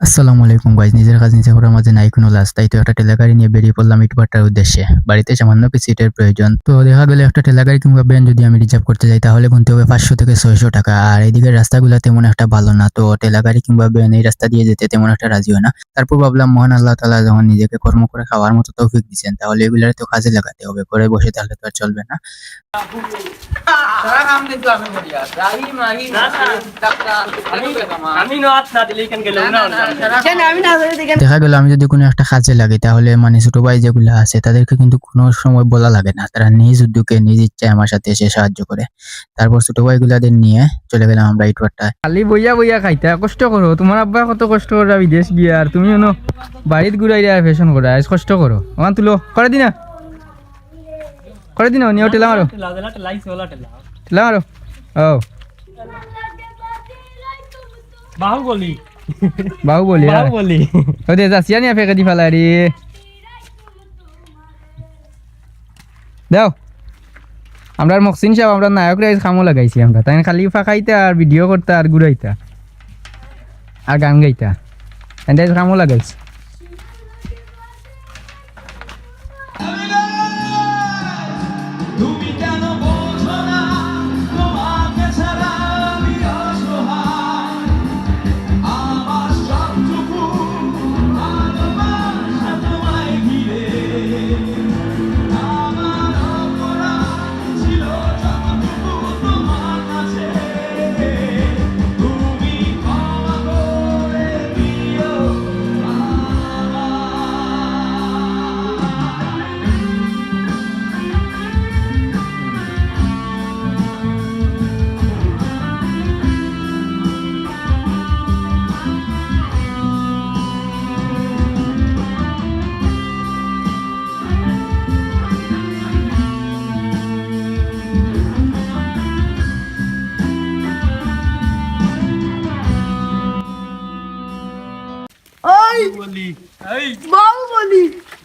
আসসালামু আলাইকুম গাইজ, নিজের কাজ নিজে করার মাঝে নাই কোনো লাজ, তাই তো একটা ঠেলাগাড়ি নিয়ে বেরিয়ে পড়লাম ইটভাটার উদ্দেশ্যে। বাড়িতে সামান্য কিছু সিটের প্রয়োজন, তো দেখা গেল একটা ঠেলাগাড়ি কিংবা ভ্যান যদি আমি রিজার্ভ করতে যাই তাহলে গুনতে হবে 500 থেকে 600 টাকা। আর এইদিকে রাস্তাগুলো তেমন একটা ভালো না, তো ঠেলাগাড়ি কিংবা ভ্যান এই রাস্তা দিয়ে যেতে তেমন একটা রাজি হয় না। তারপর ভাবলাম মহান আল্লাহ তাআলা যখন নিজেকে কর্ম করে খাওয়ার মতো তৌফিক দিচ্ছেন, তাহলে এগুলার তো কাজে লাগাতে হবে, ঘরে বসে তাহলে তো আর চলবে না। দেখা গেল আমি যদি কোনো একটা কাজে লাগে তাহলে মানে ছোট ভাই যেগুলো আছে তাদেরকে কিন্তু কোনো সময় বলা লাগে না, তারা নিজ উদ্যোগে নিজ ইচ্ছায় আমার সাথে এসে সাহায্য করে। তারপর ছোট ভাই গুলাদের নিয়ে চলে গেলাম আমরা ইটভাটায়। খালি বইয়া বইয়া খাইতা কষ্ট করো, তোমার আব্বা কত কষ্ট করে বিদেশ গিয়া আর তুমি এনো বাড়িত ঘুরাইয়া ফ্যাশন করা কষ্ট করো। ওখান তুলো করে দিনা নিও টেলা মারো টেলা মারো। ও বাহুবলি বাহুবলি ওদে যাসিয়া নিয়া ফেকে দি ফেলা রে দাও। আমরা মহসিন সাহেব আমরা নায়ক রাইজ খামো লাগাইছি আমরা, তাই খালি ফাঁকাইতা আর ভিডিও করতা আর ঘুরাইতা আর গান গাইতা, তাই খামো লাগাইছি।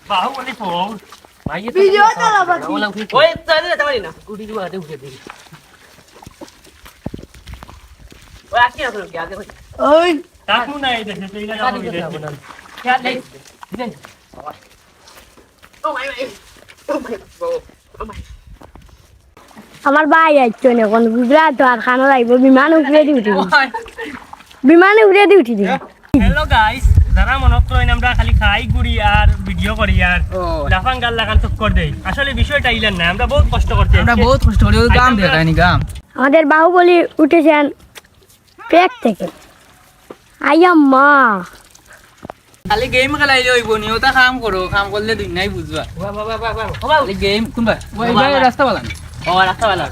বাহুবলি ফোন ভিডিও চালাবাছি ওই চাইলে যেতে পারি না গুটি গুলো হাতে উঠে দিই ওই আসি না তোর কি আগে ওই কাকু নাই দেখে সেইটা যাবো বিদেশ খেয়াল নেই দিন ও মাই আমার ভাই আইতো না কোন গুজরাট আর খানা লাগব বিমানে উঠে দিউটি হ্যালো গাইস, যারা মনে করেন আমরা খালি খাই ঘুরি আর ভিডিও করি আর লাফান গাল লাগান চক্কর দেই, আসলে বিষয়টা ইলেন না, আমরা বহুত কষ্ট করছি। আমরা বহুত কষ্ট করি, গাম দেখায়নি গাম। আমাদের বাহুবলী উঠেছেন পেক থেকে আইয়াম্মা খালি গেম খেলাইলে হইব নি, ওটা কাম করো, কাম করলে দুই নাই বুঝবা। খালি গেম কোনবা ওই রাস্তা বালা ও রাস্তা ভালো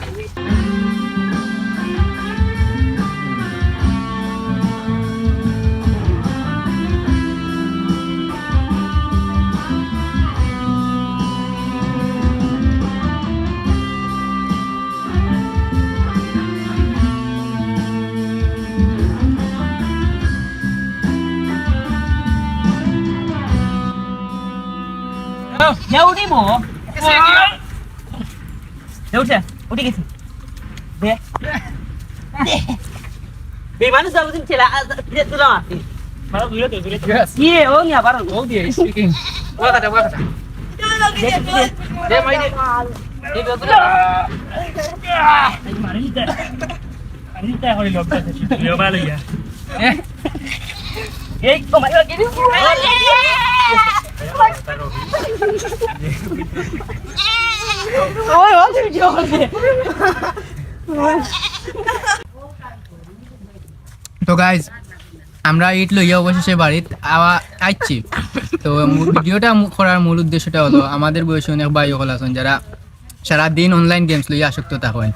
ya udah mo ya udah gitu deh mana selalu sih cila dia tuh lah baru dulu iya oh nya baru oh dia speaking wala kata dia main dia betul ini teh kalau lo bisa sih lo balik ya kok main lagi nih ওই ও video করবে। তো guys আমরা ইট লইয়া অবশেষে বাড়িত আইছি। তো ভিডিওটা করার মূল উদ্দেশ্যটা হলো আমাদের বয়সী অনেক ভাই সকল আছেন যারা সারাদিন অনলাইন গেমস লইয়া আসক্ত থাকেন,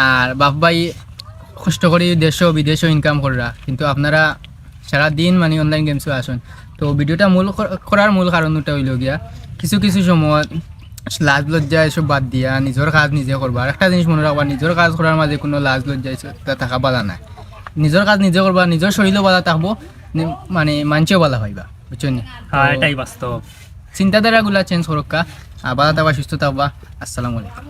আর বাপ ভাই কষ্ট করে দেশ বিদেশও ইনকাম করা, কিন্তু আপনারা সারাদিন মানে অনলাইন গেমসও আসেন। তো ভিডিওটা করার মূল কারণটা হইল গিয়া কিছু কিছু সময় লাজ লজ্জা এসব বাদ দিয়া নিজের কাজ নিজে করবা। আর একটা জিনিস মনে রাখবা, নিজের কাজ করার মাঝে কোনো লাজ লজ্জা থাকা বালা নাই। নিজের কাজ নিজে করবা, নিজের শরীরও বালা থাকবো, মানে মানুষও বালা হইবা, বুঝছেন? হ্যাঁ এটাই বাস্তব। চিন্তাধারাগুলা চেঞ্জ করক্কা, বালা থাকবা, সুস্থ থাকবা। আসসালামু আলাইকুম।